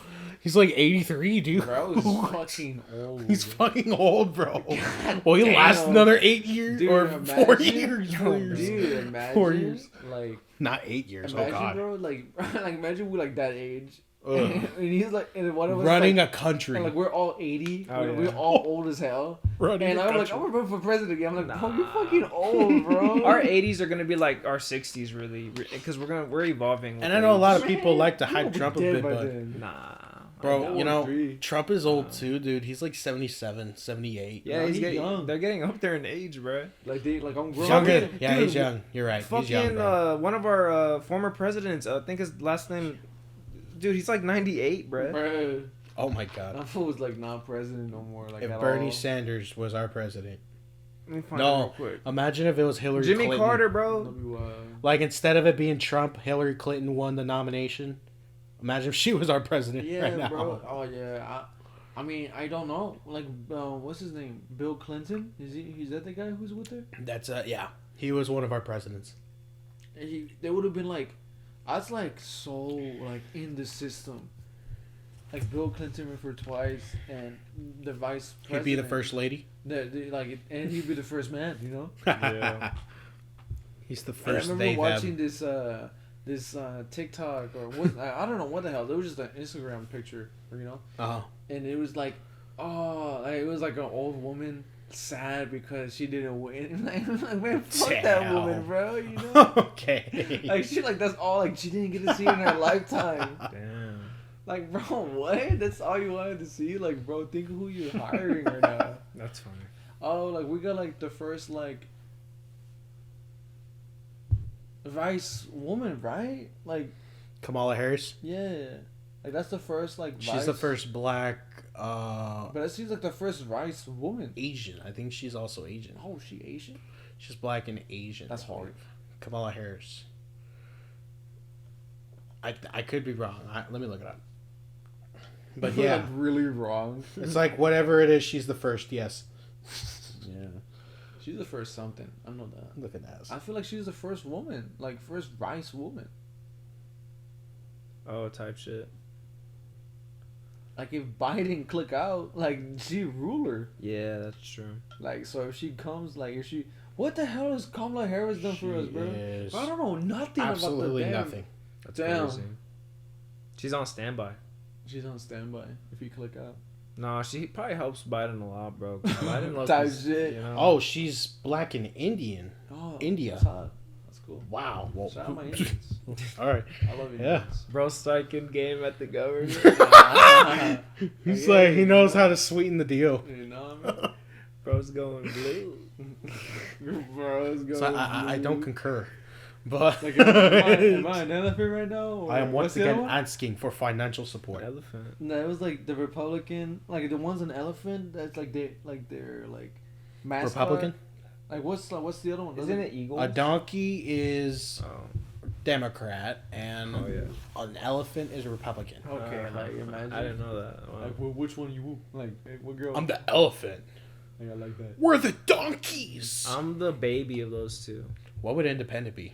he's like 83, dude. Bro, is fucking old. He's fucking old, bro. God Will he last damn. another 8 years Dude, or imagine- 4 years? 4 years. Dude, imagine. 4 years. Like, Not 8 years. imagine, Oh god. bro. Like imagine we like that age. Ugh. And he's like, and one of us Running like, a country. and, like we're all 80. Oh, we're yeah. all old as hell. Running And a I'm like, country. I'm gonna run for president again. I'm like, bro, you're Nah. fucking old, bro. Our 80s are gonna be like our 60s, really, because we're evolving. with And I know a age. lot of people like to You hype won't be Trump a dead bit, by but then. Nah, bro, I you know, agree. Trump is old too, dude. He's like 77, 78. yeah, Nah, he's he's getting young. they're getting up there in age, bro. Like I'm grown. Younger. Fucking- Yeah, dude, he's young. You're right. He's young, Fucking bro. one of our former presidents, I think his last name, dude, he's like 98, bro. Bro, Oh my god. that fool was like not president no more. Like If at Bernie all. Sanders was our president. Let me find No. it real quick. Imagine if it was Hillary Jimmy Clinton. Carter, That'd bro. be wild. Like, instead of it being Trump, Hillary Clinton won the nomination. Imagine if she was our president Yeah, right now. bro. Oh yeah. I mean, I don't know. Like, what's his name? Bill Clinton? Is that the guy who's with her? That's, yeah. He was one of our presidents. They would have been like, that's like so like in the system. Like Bill Clinton ran for twice, and the vice president. He'd be the first lady. And he'd be the first man. You know. Yeah. He's the And I first remember they watching this TikTok or what I don't know what the hell. It was just an Instagram picture, you know. Oh. And it was like, it was like an old woman sad because she didn't win. Like man, fuck that Damn. woman, bro. You know. Okay. Like that's all. Like she didn't get to see it in her lifetime. Damn. Like bro, what? That's all you wanted to see? Like bro, think of who you're hiring right now. That's funny. Oh, like we got like the first like vice woman, right? Like Kamala Harris. yeah, like that's the first like. She's the vice- first black But it seems like the first vice woman. Asian. I think she's also Asian. Oh, she Asian? She's black and Asian. That's I hard. believe. Kamala Harris. I could be wrong. Let me look it up. But yeah, Like, really wrong. it's like whatever it is, she's the first. Yes. Yeah. She's the first something. I know that. Look at that. I feel like she's the first woman, like first vice woman. Oh, type shit. Like if Biden click out, like she ruler. Yeah, that's true. Like so if she comes, like if she, what the hell has Kamala Harris done for us, bro? Is I don't know nothing absolutely about the damn. nothing. That's Damn. crazy. She's on standby. She's on standby. If you click out. No, she probably helps Biden a lot, bro. 'Cause Biden loves Type this, shit. You know? Oh, she's black and Indian. Oh, India. That's hot. That's cool. Wow. Well, Shout out my Indians. all right. I love Yeah. Indians. Bro, striking game at the government. He's like he knows how to sweeten the deal. You know what I mean? Bro's going blue. Bro, it's going So I don't blue. concur, but Like, am I an elephant right now? Or I am once what's the other again one? asking for financial support. Elephant. No, it was like the Republican, like the one's an elephant. That's like they're like mascot. Republican. Like what's the other one? Isn't it Eagles? A donkey is Oh. Democrat, and Oh, yeah. an elephant is a Republican. Okay, like imagine. I didn't know that. Wow. Like which one you like? What girl? I'm the elephant. Like, I like that. We're the donkeys. I'm the baby of those two. What would independent be?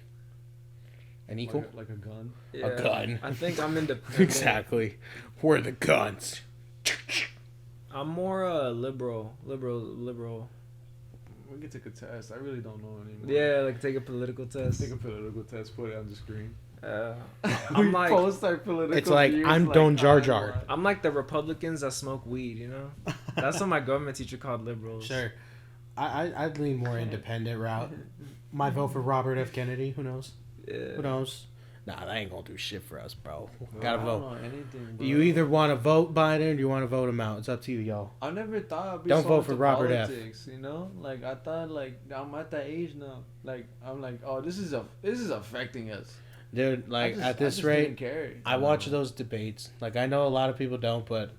An equal? Like a gun. Yeah, gun. I think I'm independent. Exactly. We're the guns. I'm more liberal. We can take a test. I really don't know anymore. Yeah, like take a political test. Take a political test. Put it on the screen. I'm like, post our political It's like, views I'm Don Jar how Jar. we want. I'm like the Republicans that smoke weed. You know, that's what my government teacher called liberals. Sure. I'd lean more independent route. Might vote for Robert F. Kennedy. Who knows? Yeah. Who knows? Nah, that ain't gonna do shit for us, bro. Bro, Gotta I don't vote. know anything, bro. You either want to vote Biden or you want to vote him out. It's up to you, y'all. I never thought I'd be Don't so vote for into Robert F. politics, you know? Like I thought, like I'm at that age now. Like I'm like, oh, this is affecting us. Dude, I like just- at this I just rate, didn't care. I watch those debates. Like I know a lot of people don't, but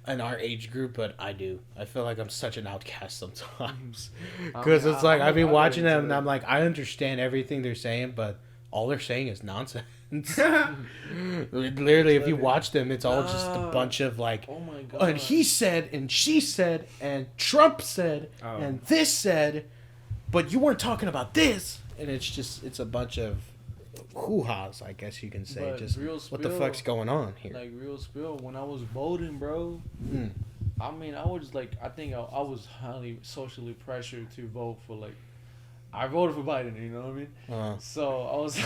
in our age group, but I do. I feel like I'm such an outcast sometimes because it's like I've been watching them and I'm like, I understand everything they're saying, but all they're saying is nonsense. Literally, if you watch them, it's all just a bunch of like, Oh my god. and he said, and she said, and Trump said, Oh. and this said, but you weren't talking about this, and it's a bunch of hoo-has, I guess you can say. But Just real what the spill, fuck's going on here? Like real spill. When I was voting, bro, Mm. I mean, I was like, I think I was highly socially pressured to vote for like. I voted for Biden, you know what I mean? So I was.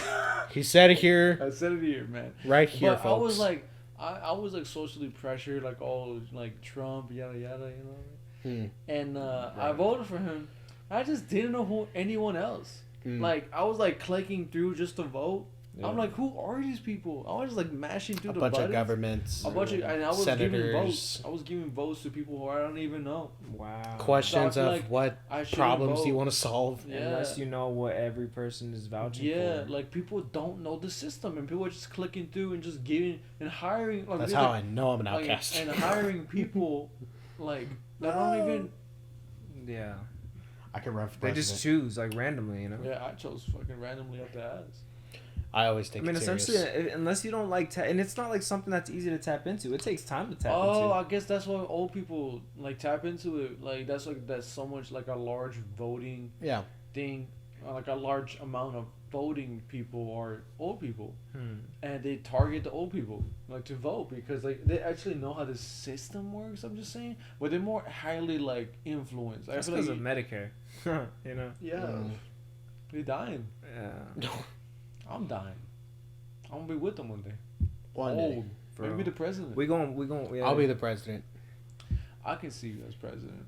He said it here, I said it here, man. right here, But folks. I was like, I was like socially pressured, like all like Trump, yada yada, you know what I mean? And I voted for him. I just didn't know who anyone else. Like I was like clicking through just to vote. Yeah. I'm like, who are these people? I was just like mashing through a the bunch buttons. of governments, A bunch of, and I was giving senators, votes. I was giving votes to people who I don't even know. Wow. questions So I feel of like what I shouldn't problems vote. you want to solve. Yeah. Unless you know what every person is vouching Yeah, for. like people don't know the system, and people are just clicking through and just giving and hiring. Like, That's like, how I know I'm an like, outcast. and hiring people like that don't even. Yeah. I can run for They president. just choose like randomly, you know. Yeah, I chose fucking randomly up the ass. I always I take mean, it serious. essentially, unless you don't like, and it's not like something that's easy to tap into. It takes time to tap Oh, into. I guess that's why old people like tap into it. Like that's so much like a large voting Yeah. thing, like a large amount of voting people are old people, and they target the old people like to vote because like they actually know how the system works. I'm just saying, but they're more highly like influenced. That's I feel because like of Medicare. You know. yeah, they're dying. Yeah. I'm dying. I'm gonna be with them one day. One day. Old. Bro. Maybe the president. We going. Yeah. I'll be the president. I can see you as president.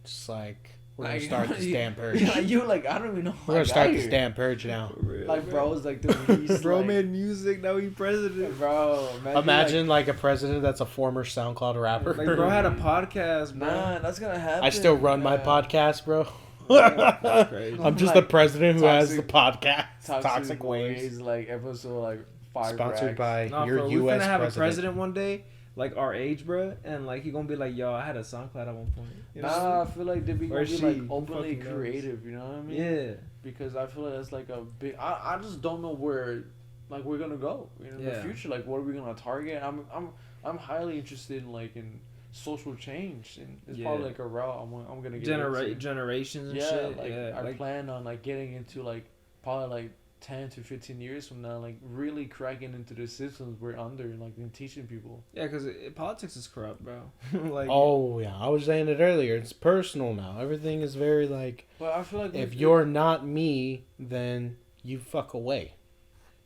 Just like we're gonna Like, start this damn purge. Yeah, you like I don't even know. We're gonna start this damn purge now. Like bro, it's like the least. Bro like, made music. Now he president. Bro, Imagine like a president that's a former SoundCloud rapper. Like bro had a podcast, bro. Nah, that's gonna happen. I still run my man. podcast, bro. That's crazy. I'm just Like, the president who has the toxic- podcast. Toxic Waves, like episode like 5 Sponsored by Nah, your bro, we U.S. finna have president. a president one day, like our age, bro, and like he gonna be like, "Yo, I had a SoundCloud at one point." You know? Nah, I feel like they be Or gonna be she, like who openly fucking knows? creative. You know what I mean? Yeah. Because I feel like that's like a big. I just don't know where, like we're gonna go in the Yeah. future. Like what are we gonna target? I'm highly interested in like in social change, and it's probably Yeah. like a route I'm gonna get into. Generations and Yeah, shit. like Yeah, I like plan on like getting into like probably like 10 to 15 years from now, like really cracking into the systems we're under and like and teaching people. yeah, because politics is corrupt, bro. Like Oh yeah, I was saying it earlier. It's personal now. Everything is very like, But I feel like if you're not me, then you fuck away.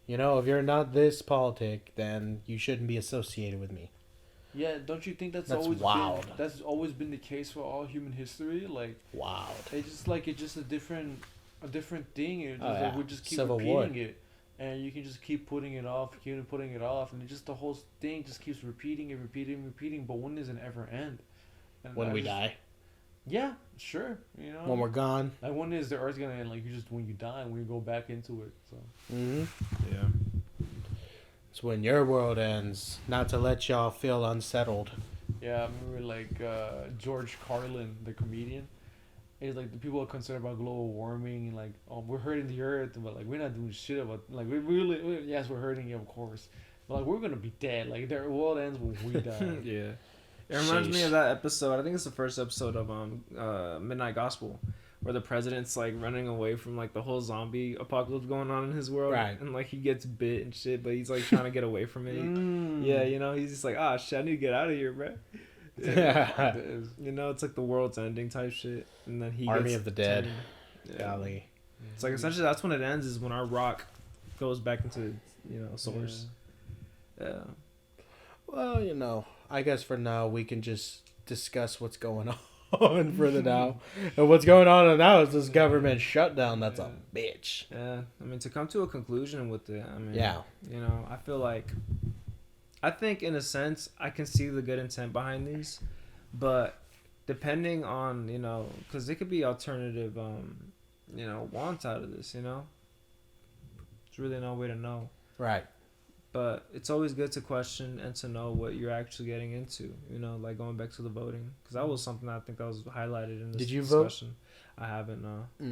You know, if you're not this politic, then you shouldn't be associated with me. yeah, don't you think that's That's always wild. that's always been the case for all human history? Like Wow. it's just like it's just a different thing. It's just Oh, like yeah. we just keep Civil repeating War. it, and you can just keep putting it off, keep putting it off, and it just the whole thing just keeps repeating and repeating. But when does it ever end? And When I we just- die, Yeah, sure. You know, when we're gone. like when is the Earth gonna end? Like you just when you die, when you go back into it. So hmm yeah. It's when your world ends. Not to let y'all feel unsettled. yeah, I remember like George Carlin, the comedian. He's like the people are concerned about global warming and like we're hurting the Earth, but like we're not doing shit about like yes we're hurting it of course, but like we're gonna be dead. Like the world ends when we die. Yeah. It reminds me Sheesh. of that episode. I think it's the first episode of Midnight Gospel, where the president's like running away from like the whole zombie apocalypse going on in his world, Right. and like he gets bit and shit, but he's like trying to get away from it. Yeah, you know, he's just like, ah, shit, I need to get out of here, bro. Yeah. It is. You know, it's like the world's ending type shit, and then he Army gets of the Dead. turned- Yeah. Golly. It's like essentially that's when it ends, is when our rock goes back into source. Yeah. Well, I guess for now we can just discuss what's going on for the now. And what's going on now is this government shutdown that's a bitch. Yeah. I mean, to come to a conclusion with it, I mean, Yeah. I feel like, I think in a sense, I can see the good intent behind these, but depending on, because it could be alternative, wants out of this, There's really no way to know. Right. But it's always good to question and to know what you're actually getting into, like going back to the voting. Because that was something I think that was highlighted in this Did you discussion. Vote? I haven't, no. I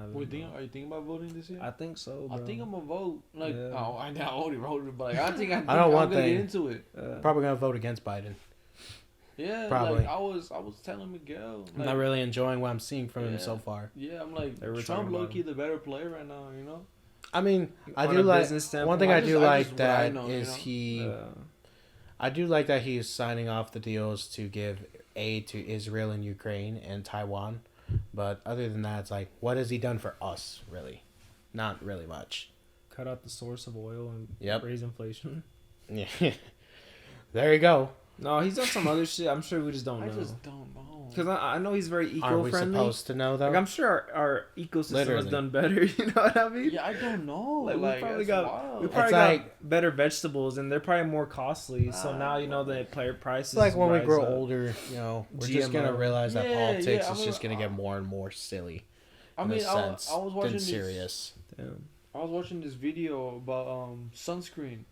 haven't. Are you thinking about voting this year? I think so, bro. I think I'm going to vote. Like, Yeah. I already voted, but I think I'm want going to that. get into it. Probably going to vote against Biden. Yeah, Probably. like I was telling Miguel. I'm not really enjoying what I'm seeing from him so far. Yeah, I'm like, They were Trump talking about low-key the better player right now, I mean, I On do a like business standpoint, one thing I do like what I that know, is he. Uh, I do like that he's signing off the deals to give aid to Israel and Ukraine and Taiwan, but other than that, it's like, what has he done for us? Really, not really much. cut out the source of oil and Yep. raise inflation. Yeah, there you go. No, he's done some other shit. I'm sure we just don't I know. just don't know. Because I know he's very Aren't we eco-friendly. supposed to know though? Like, I'm sure our ecosystem Literally. has done better. You know what I mean? Yeah, I don't know. Like, we probably that's got wild. It's like- got better vegetables and they're probably more costly. So now the player prices. It's like when we rise grow up. older, we're just gonna GMO. realize that Yeah, politics yeah, is just gonna get more and more silly. I in mean, a I sense was watching than this. serious. Damn. I was watching this video about sunscreen,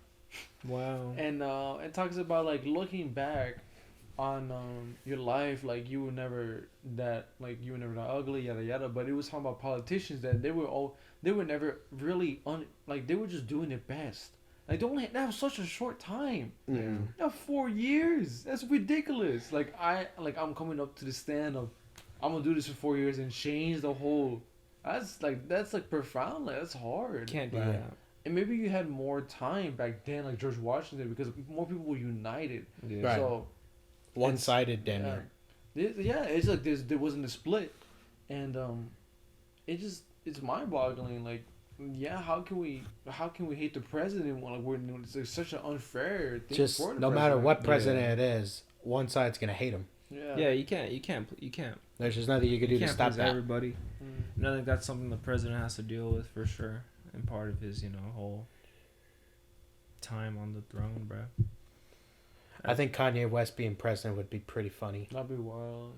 Wow. and it talks about like looking back on your life, like you were never that ugly, yada yada. But it was talking about politicians that they were never really they were just doing their best. Like they have such a short time. Mm. Now 4 years. That's ridiculous. I'm coming up to the stand of I'm gonna do this for 4 years and change the whole. That's profound. Like that's hard. Can't do Right. that. And maybe you had more time back then, like George Washington, because more people were united. Yeah. Right. So One-sided, damn yeah, near. yeah, it's like there wasn't a split, and it's mind-boggling. Like, yeah, how can we hate the president when it's like such an unfair thing Just for the no matter president? what president it is, one side's gonna hate him. Yeah, you can't. There's just nothing you can do You to can't stop please that. everybody. Mm. And I think that's something the president has to deal with for sure, and part of his whole time on the throne, bro. I think Kanye West being president would be pretty funny. That'd be wild.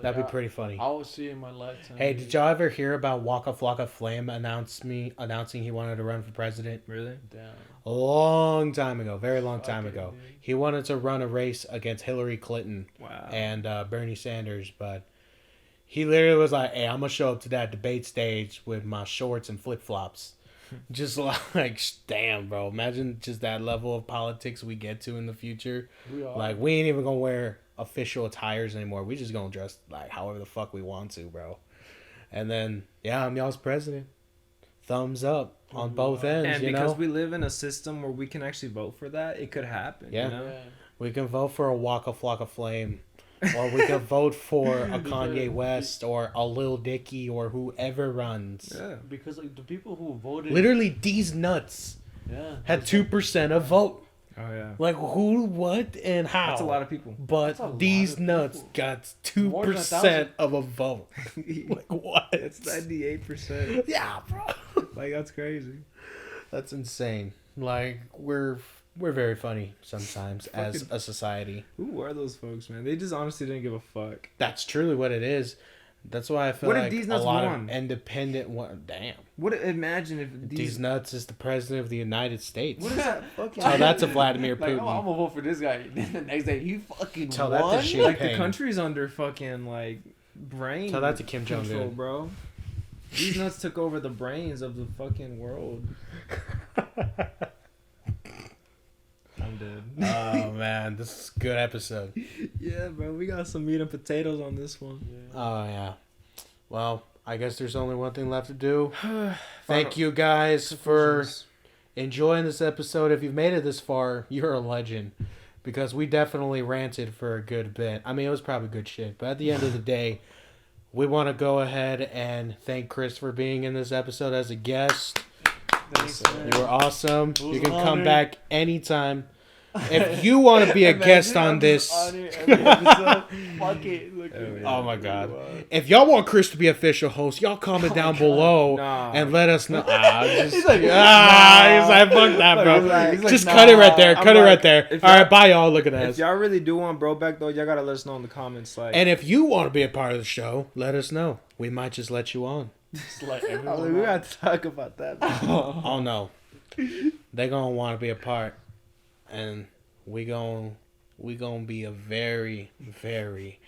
That'd be pretty funny. I will see it in my lifetime. Hey, did y'all ever hear about Waka Flocka Flame announcing he wanted to run for president? Really? Damn. A long time ago, very long time Okay, ago. dude. He wanted to run a race against Hillary Clinton Wow. and Bernie Sanders, but he literally was like, hey, I'm going to show up to that debate stage with my shorts and flip-flops. Just like, damn, bro. Imagine just that level of politics we get to in the future. We are. Like, we ain't even going to wear official attires anymore. We just going to dress like however the fuck we want to, bro. And then, yeah, I'm y'all's president. Thumbs up on both ends, And you because know? we live in a system where we can actually vote for that, it could happen. Yeah. You know? Yeah. We can vote for a Waka Flocka Flame. Or we can vote for a Kanye West or a Lil Dicky or whoever runs. Yeah. Because like the people who voted. Literally, these nuts Yeah. had 2% of vote. Oh yeah. Like, who, what, and how? That's a lot of people. But That's a lot these of nuts people. got More than 2% 1,000. of a vote. Like, what? It's 98%. Yeah, bro. Like, that's crazy. That's insane. Like, we're very funny sometimes as a society. Who are those folks, man? They just honestly didn't give a fuck. That's truly what it is. That's why I feel What if like these a nuts lot won? of independent one. Damn, Imagine if these nuts is the president of the United States. What is that fucking? Tell that to Vladimir Like, Putin. oh, I'm gonna vote for this guy. Then the next day, he fucking Tell that to won. Xi Like, the Jinping. country's under fucking, like, brain Tell that to Kim control, Jong-un. bro. These nuts took over the brains of the fucking world. I'm dead. Oh man, this is a good episode. Yeah, bro. We got some meat and potatoes on this one. Oh yeah. Well, I guess there's only one thing left to do. Thank you guys for enjoying this episode. If you've made it this far, you're a legend. Because we definitely ranted for a good bit. I mean, it was probably good shit. But at the end of the day, we want to go ahead and thank Cris for being in this episode as a guest. Thanks, man. You were awesome. was You can an come honor. back anytime. If you want to be a guest on this, Fuck it. Look at me. oh my god! If y'all want Chris to be official host, y'all comment down below Nah. and let us know. He's He's like, he's like, fuck that, bro. He's like, Just nah. cut it right there. I'm Cut it like, right there. if All right, y'all- bye, y'all. Look at If that. y'all really do want bro back though, y'all gotta let us know in the comments. Like, And if you want to be a part of the show, let us know. We might just let you on. Just like I was like, everyone we else. gotta talk about that. Oh no, they gonna want to be a part, and we gonna be a very, very,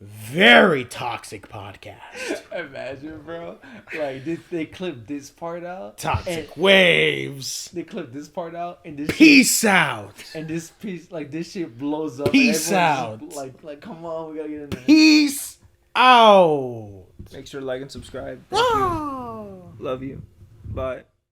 very toxic podcast. Imagine, bro. Like, they clip this part out. Toxic waves. They clip this part out, and this Peace out. and this piece, like, this shit blows up. and Peace everyone's out. just like, come on, we gotta get in there. Peace out. Make sure to like and subscribe. Thank you. Love you. Bye.